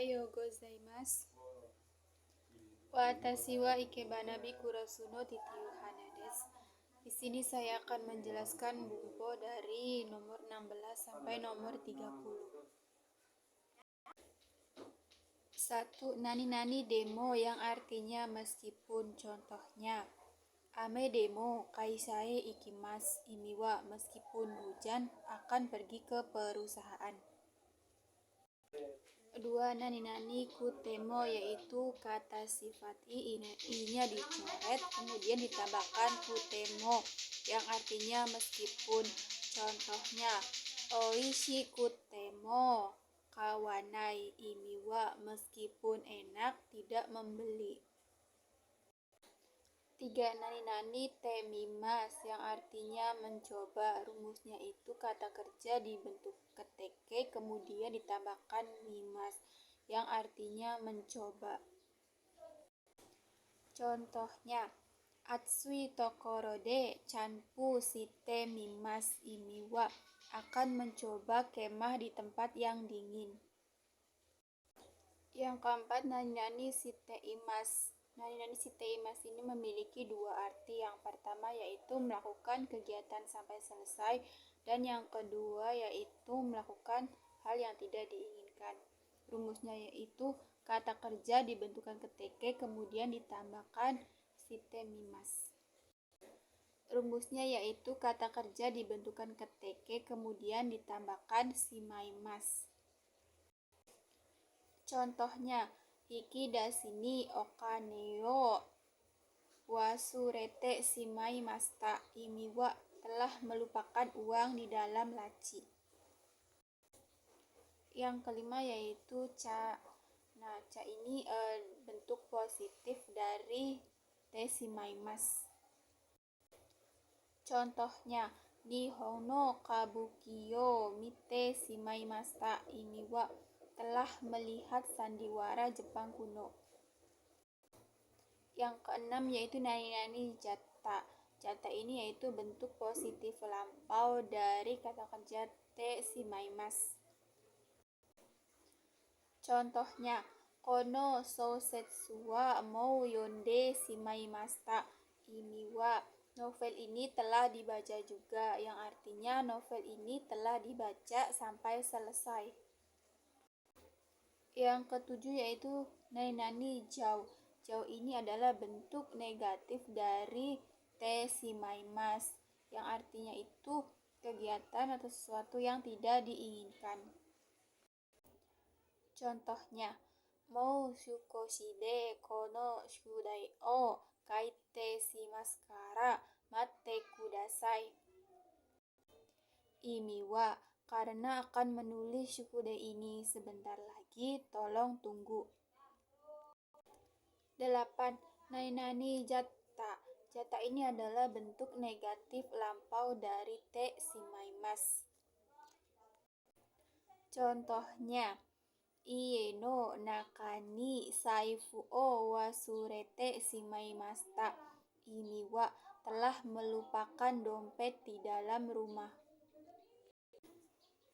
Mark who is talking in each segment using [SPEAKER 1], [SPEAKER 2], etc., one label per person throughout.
[SPEAKER 1] Ohayo gozaimasu. Watashi wa ikebana biku rasuno titiyu hana desu. Di sini saya akan menjelaskan bunpo dari nomor 16 sampai nomor 30. 1. Nani-nani demo yang artinya meskipun. Contohnya, ame demo kaisae ikimasu. Imiwa meskipun hujan akan pergi ke perusahaan. 2. Nani-nani kutemo yaitu kata sifat i-nya dicoret kemudian ditambahkan kutemo yang artinya meskipun. Contohnya, oishi kutemo kawanai. Imiwa meskipun enak tidak membeli. 3. Nani-nani temimasu yang artinya mencoba. Rumusnya itu kata kerja dibentuk keteke kemudian ditambahkan mimasu yang artinya mencoba. Contohnya, atsui tokoro de chanpu shite mimasu. Imiwa akan mencoba kemah di tempat yang dingin. Yang keempat, nani-nani shiteimasu. Nani-nani shiteimasu ini memiliki dua arti. Yang pertama yaitu melakukan kegiatan sampai selesai dan yang kedua yaitu melakukan hal yang tidak diinginkan. Rumusnya yaitu kata kerja dibentukkan keteke kemudian ditambahkan shitemimasu. Rumusnya yaitu kata kerja dibentukkan keteke kemudian ditambahkan shimaimasu. Contohnya, hiki dashi ni okane o wasurete shimaimashita. Imiwa telah melupakan uang di dalam laci. Yang kelima yaitu ca. Nah, ca ini bentuk positif dari te shimaimasu. Contohnya, Nihon no kabuki o mite shimaimashita. Imiwa telah melihat sandiwara Jepang kuno. Yang keenam yaitu nani-nani jata. Jata ini yaitu bentuk positif lampau dari kata kerja te shimaimasu. Contohnya, kono shousetsu wa mou yonde shimaimashita. Imiwa novel ini telah dibaca juga, yang artinya novel ini telah dibaca sampai selesai. Yang ketujuh yaitu nani-nani jau. Jau ini adalah bentuk negatif dari te shimaimasu yang artinya itu kegiatan atau sesuatu yang tidak diinginkan. Contohnya, mou shukoshi de kono shukudai o kaite shimasu kara matte kudasai. Imiwa karena akan menulis shukudai ini sebentar lagi, tolong tunggu. 8. Nani-nani jata. Jata ini adalah bentuk negatif lampau dari te shimaimasu. Contohnya, ie no naka ni zaifu o wasurete shimaimashita. Imiwa telah melupakan dompet di dalam rumah.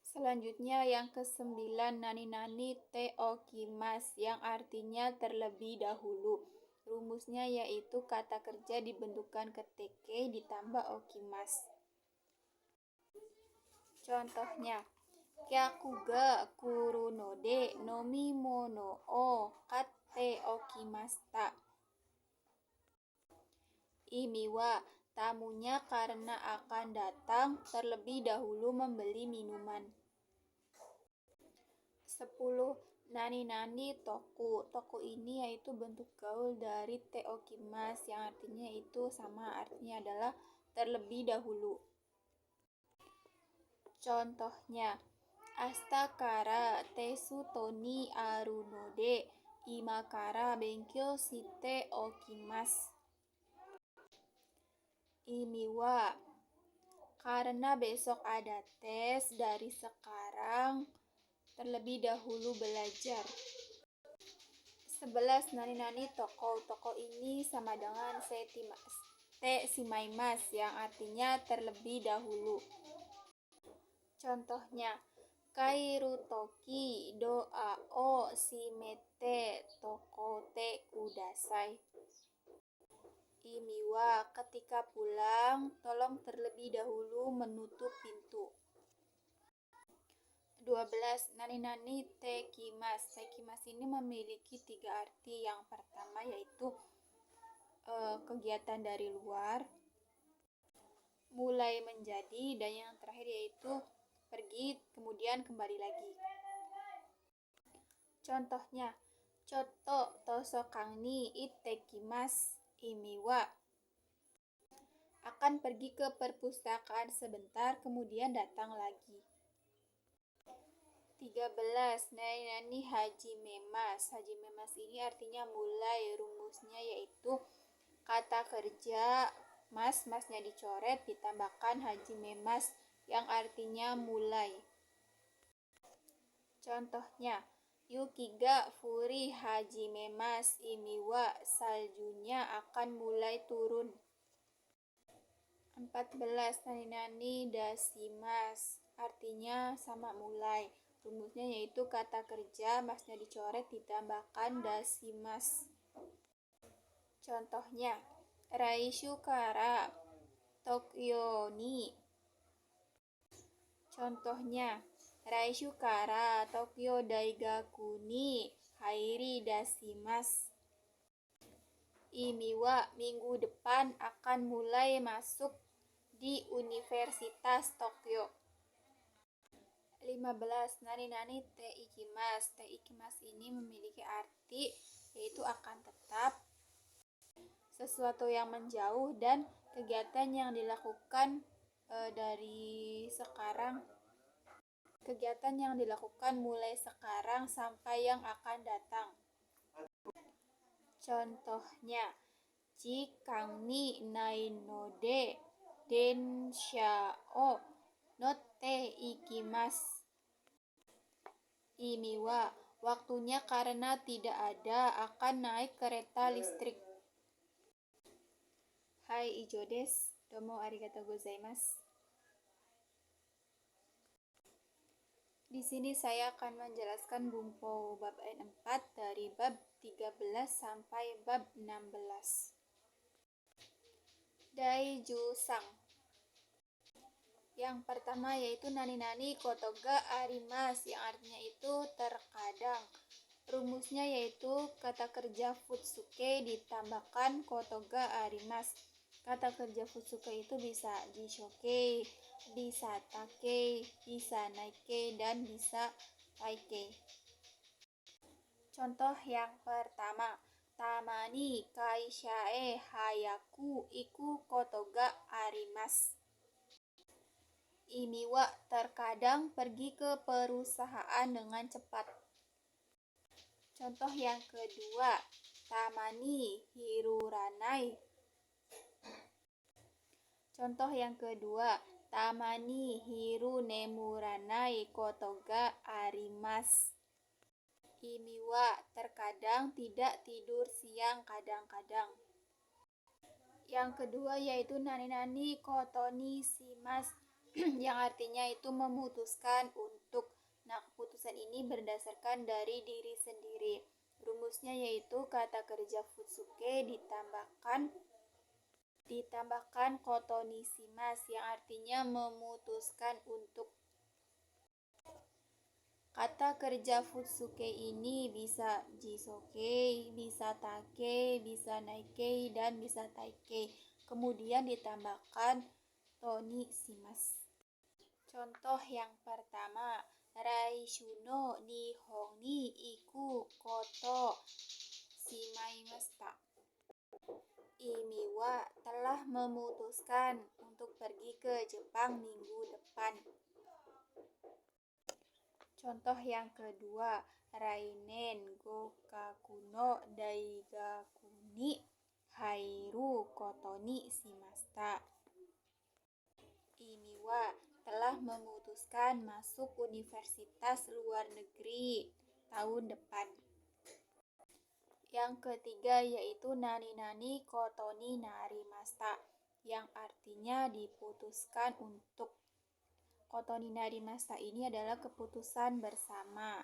[SPEAKER 1] Selanjutnya yang ke-9, nani-nani te okimasu yang artinya terlebih dahulu. Rumusnya yaitu kata kerja dibentukkan keteke ditambah okimasu. Contohnya, kyaku ga kuru node nomimono o katte okimashita. Imiwa tamunya karena akan datang terlebih dahulu membeli minuman. 10. Nani-nani toku. Toku ini yaitu bentuk gaul dari te okimasu yang artinya itu sama, artinya adalah terlebih dahulu. Contohnya, asta kara tesu to ni aru node ima kara benkyou shite okimasu. Imiwa karena besok ada tes, dari sekarang terlebih dahulu belajar. 11. Nani-nani toko. Toko ini sama dengan te shimaimasu yang artinya terlebih dahulu. Contohnya, Kairu toki doa o shimete tokote kudasai. Imiwa, ketika pulang, tolong terlebih dahulu menutup pintu. 12. Nani-nani tekimas. Tekimas ini memiliki 3 arti. Yang pertama yaitu kegiatan dari luar, mulai menjadi, dan yang terakhir yaitu pergi kemudian kembali lagi. Contohnya, Choto tosokang ni itekimasu imiwa. Akan pergi ke perpustakaan sebentar kemudian datang lagi. 13. Nani hajimemas. Hajimemas ini artinya mulai. Rumusnya yaitu kata kerja masnya dicoret ditambahkan hajimemas yang artinya mulai. Contohnya, Yuki ga furi hajimemas imiwa, saljunya akan mulai turun. 14. Nani dasimas artinya sama mulai. Rumusnya yaitu kata kerja masnya dicoret ditambahkan dasimas. Contohnya, Raishu kara Tokyo ni. Contohnya, Raishu kara Tokyo Daigaku ni hairi dasimasu. Imiwa, minggu depan akan mulai masuk di Universitas Tokyo. 15. Nani-nani teikimasu. Teikimasu ini memiliki arti yaitu akan tetap, sesuatu yang menjauh, dan kegiatan yang dilakukan mulai sekarang sampai yang akan datang. Contohnya, Jikang ni nai node densha o notte ikimasu. Imiwa, waktunya karena tidak ada akan naik kereta listrik. Hai ijo desu. Domo arigatou gozaimasu. Di sini saya akan menjelaskan Bunpo bab 4 dari bab 13 sampai bab 16. Daijusang. Yang pertama yaitu nani-nani kotoga arimasu, yang artinya itu terkadang. Rumusnya yaitu kata kerja futsuke ditambahkan kotoga arimasu. Kata kerja futsuke itu bisa jishoke, bisa take, bisa naike, dan bisa taike. Contoh yang pertama, tamani kaisha e hayaku iku kotoga arimasu. Imiwa, terkadang pergi ke perusahaan dengan cepat. Contoh yang kedua, tamani hiruranai. Contoh yang kedua, tamani hiru nemuranai kotoga arimasu. Imiwa, terkadang tidak tidur siang kadang-kadang. Yang kedua yaitu nani-nani kotoni shimasu, yang artinya itu memutuskan untuk. Nah, keputusan ini berdasarkan dari diri sendiri. Rumusnya yaitu kata kerja futsuke ditambahkan kotoni shimasu yang artinya memutuskan untuk. Kata kerja futsuke ini bisa jisoke, bisa take, bisa naike, dan bisa taike. Kemudian ditambahkan toni shimasu. Contoh yang pertama, Raishu no Nihon ni iku koto shimaimashita. Imiwa, telah memutuskan untuk pergi ke Jepang minggu depan. Contoh yang kedua, Rainen gokaku no daigaku ni hairu koto ni shimashita. Imiwa, telah memutuskan masuk universitas luar negeri tahun depan. Yang ketiga yaitu nani-nani koto ni narimashita, yang artinya diputuskan untuk. Kotoninarimasata ini adalah keputusan bersama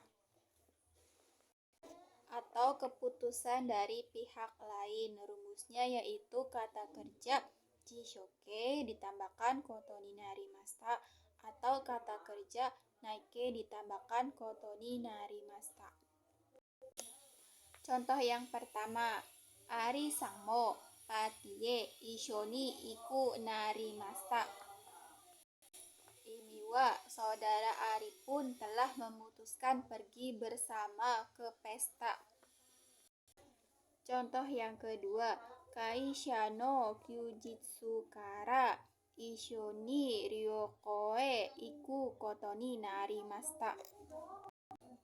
[SPEAKER 1] atau keputusan dari pihak lain. Rumusnya yaitu kata kerja jishoke ditambahkan kotoninarimasata atau kata kerja naike ditambahkan kotoninarimasata. Contoh yang pertama, Ari Sangmo Patie Ishoni Iku Narimasta. Imiwa, saudara Ari pun telah memutuskan pergi bersama ke pesta. Contoh yang kedua, Kaisha no Kyujitsu kara Ishoni Ryokoe Iku Kotoni Narimasta.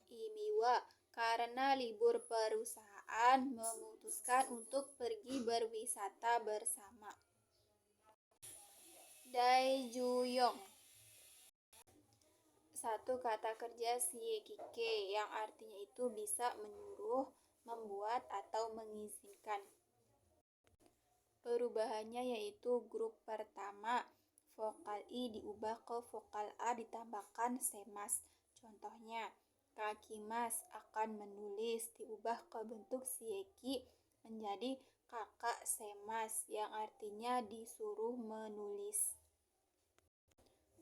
[SPEAKER 1] Imiwa, karena libur perusahaan memutuskan untuk pergi berwisata bersama. Daijuyong, satu kata kerja siekike yang artinya itu bisa menyuruh, membuat atau mengizinkan. Perubahannya yaitu grup pertama vokal i diubah ke vokal a ditambahkan semas. Contohnya, kakimas akan menulis diubah ke bentuk sieki menjadi kakak semas yang artinya disuruh menulis.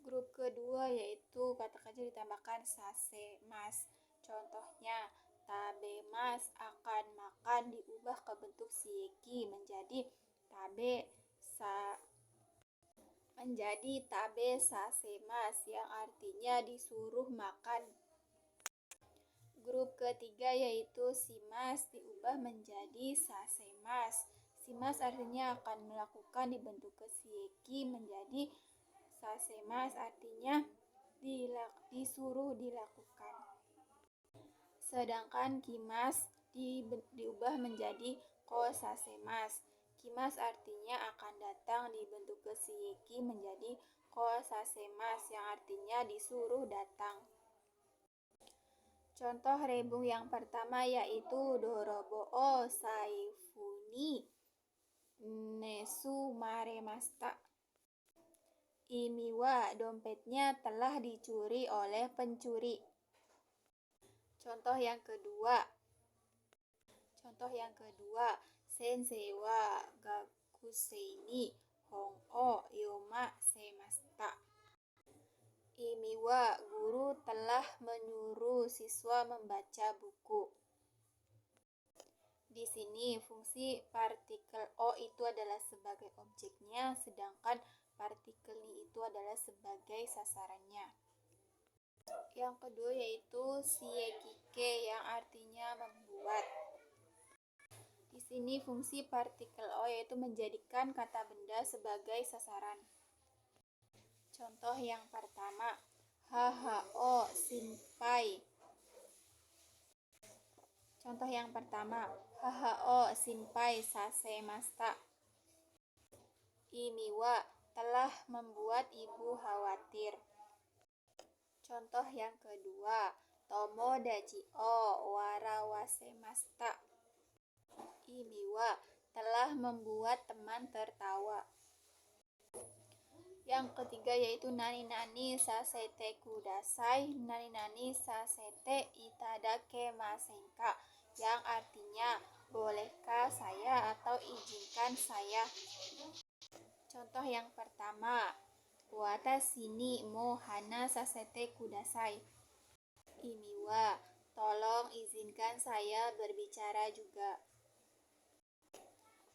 [SPEAKER 1] Grup kedua yaitu kata kerja ditambahkan sasemas. Contohnya, tabemas akan makan diubah ke bentuk sieki menjadi tabe sasemas yang artinya disuruh makan. Grup ketiga yaitu simas diubah menjadi sasemas. Simas artinya akan melakukan dibentuk ke sieki menjadi sasemas artinya disuruh dilakukan. Sedangkan kimas diubah menjadi kosasemas. Kimas artinya akan datang dibentuk ke sieki menjadi kosasemas yang artinya disuruh datang. Contoh rebung yang pertama yaitu dorobo o saifuni nesu maremasta. Imiwa, dompetnya telah dicuri oleh pencuri. Contoh yang kedua, sensei wa gakusei hong o yoma semasta. Imiwa, guru telah menyuruh siswa membaca buku. Di sini fungsi partikel o itu adalah sebagai objeknya, sedangkan partikel ni itu adalah sebagai sasarannya. Yang kedua yaitu siekike yang artinya membuat. Di sini fungsi partikel o yaitu menjadikan kata benda sebagai sasaran. Contoh yang pertama, hahao shinpai. Contoh yang pertama, hahao shinpai sasemasta. Imiwa, telah membuat ibu khawatir. Contoh yang kedua, tomodachi o warawasemasta. Imiwa, telah membuat teman tertawa. Yang ketiga yaitu nani-nani sasete kudasai, nani-nani sasete itadakemasenka, yang artinya bolehkah saya atau izinkan saya. Contoh yang pertama, watashi ni mo hana sasete kudasai. Imiwa, tolong izinkan saya berbicara juga.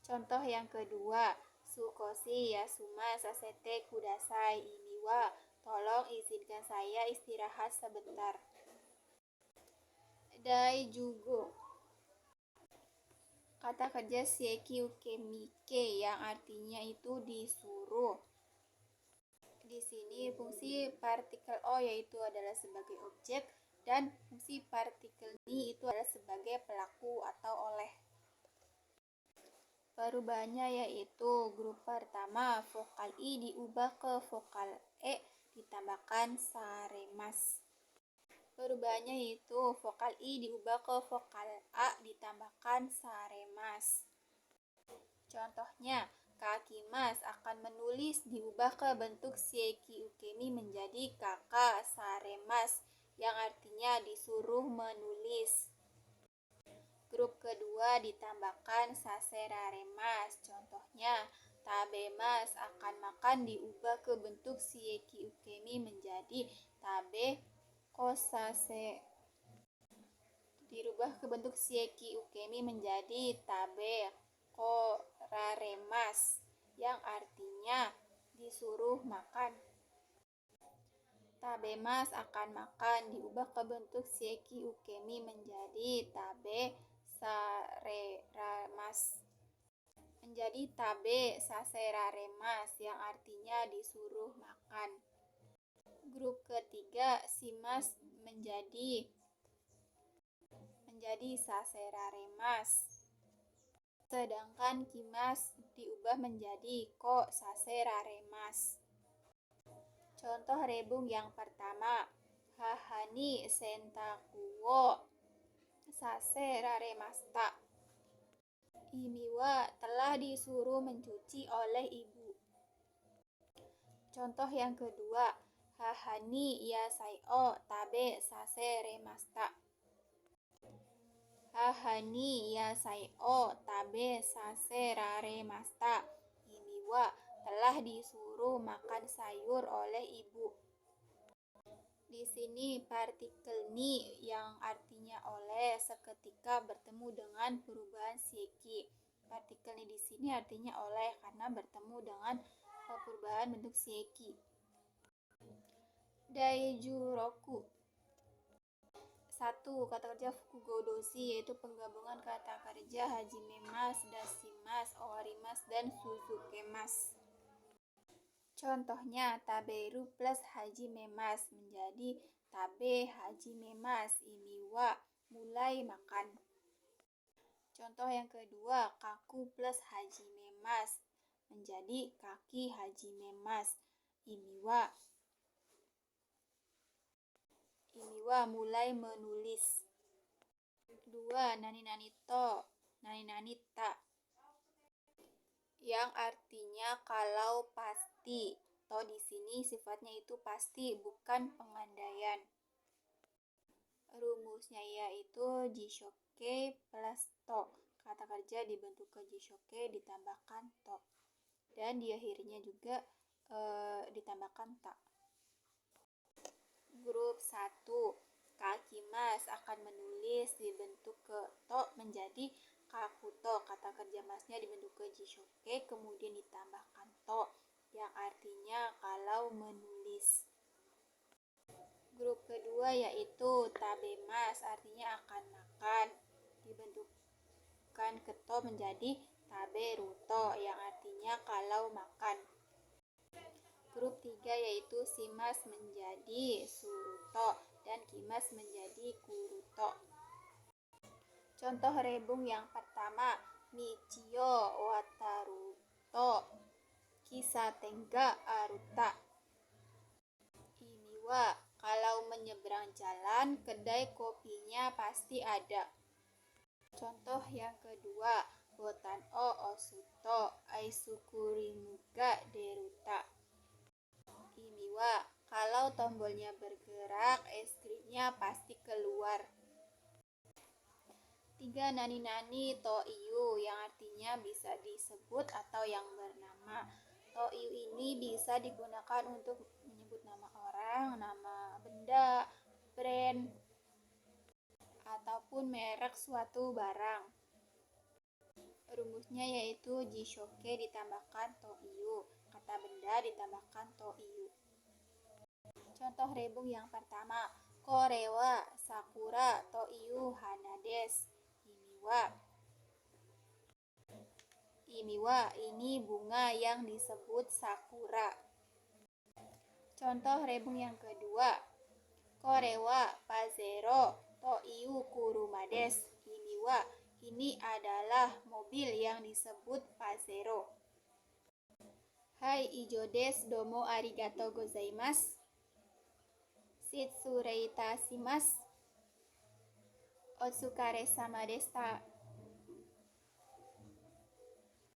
[SPEAKER 1] Contoh yang kedua, sukoshi yasuma sasete kudasai. Imiwa, tolong izinkan saya istirahat sebentar. Daijugo, kata kerja seiki ukemike yang artinya itu disuruh. Di sini fungsi partikel o yaitu adalah sebagai objek dan fungsi partikel ni itu adalah sebagai pelaku atau oleh. Perubahannya yaitu grup pertama vokal i diubah ke vokal e ditambahkan saremas. Perubahannya yaitu vokal i diubah ke vokal a ditambahkan saremas. Contohnya, Kakimas akan menulis diubah ke bentuk Shieki Ukemi menjadi Kaka Saremas yang artinya disuruh menulis. Grup kedua ditambahkan Saseraremas. Contohnya, Tabemas akan makan diubah ke bentuk Shieki Ukemi menjadi Tabe Kosase. Dirubah ke bentuk Shieki Ukemi menjadi Tabe Koraremas yang artinya disuruh makan. Tabemas akan makan diubah ke bentuk Shieki Ukemi menjadi Tabe Sareramas. Menjadi Tabe Saseraremas yang artinya disuruh makan. Grup ketiga Shimas menjadi Saseraremas. Sedangkan Kimas diubah menjadi Ko Saseraremas. Contoh rebung yang pertama, Hahani Sentakuwo Saseraremasta. Imiwa telah disuruh mencuci oleh ibu. Contoh yang kedua, Hahani Yasaio Tabe Saseremasta. Hahani Yasaio Tabe Saseraremasta. Imiwa telah disuruh makan sayur oleh ibu. Di sini partikel ni yang artinya oleh seketika bertemu dengan perubahan Shieki. Partikel ni di sini artinya oleh karena bertemu dengan perubahan bentuk Shieki. Daijuroku. 1. Kata kerja Fukugodoshi yaitu penggabungan kata kerja Hajimemas, Dashimas, Owarimas, dan Suzukemas. Contohnya, Taberu plus Hajimemas menjadi Tabe Hajimemas. Imiwa mulai makan. Contoh yang kedua, Kaku plus Hajimemas menjadi Kaki Hajimemas. Imiwa mulai menulis. 2. Nani to, nani ta yang artinya kalau pasti. To di sini sifatnya itu pasti, bukan pengandaian. Rumusnya yaitu jishoke plus to. Kata kerja dibentuk ke jishoke ditambahkan to. Dan di akhirnya juga ditambahkan ta. Grup 1. Kakimas akan menulis dibentuk ke to menjadi kakuto. Kata kerja masnya dibentuk ke jishoke kemudian ditambahkan to yang artinya kalau menulis. Grup kedua yaitu tabemas artinya akan makan. Dibentukkan ke to menjadi taberuto yang artinya kalau makan. Grup 3 yaitu shimas menjadi suruto dan kimas menjadi kuruto. Contoh rebung yang pertama, Michio wataruto kisatenga aruta. Imiwa kalau menyeberang jalan, kedai kopinya pasti ada. Contoh yang kedua, botan o osuto aisukurimuga deruta. Imiwa kalau tombolnya bergerak, es krimnya pasti keluar. 3. Nani to iyu yang artinya bisa disebut atau yang bernama. To iyu ini bisa digunakan untuk menyebut nama orang, nama benda, brand, ataupun merek suatu barang. Rumusnya yaitu jishoke ditambahkan to iyu, kata benda ditambahkan to iyu. Contoh rebung yang pertama, Korewa sakura to iyu hana desu. Imiwa ini bunga yang disebut sakura. Contoh rebung yang kedua, Korewa pazero to iyu kuruma desu. Imiwa ini adalah mobil yang disebut pazero. Hai ijo desu domo arigatou gozaimasu. Shitsurei itashimasu. Otsukare sama deshita.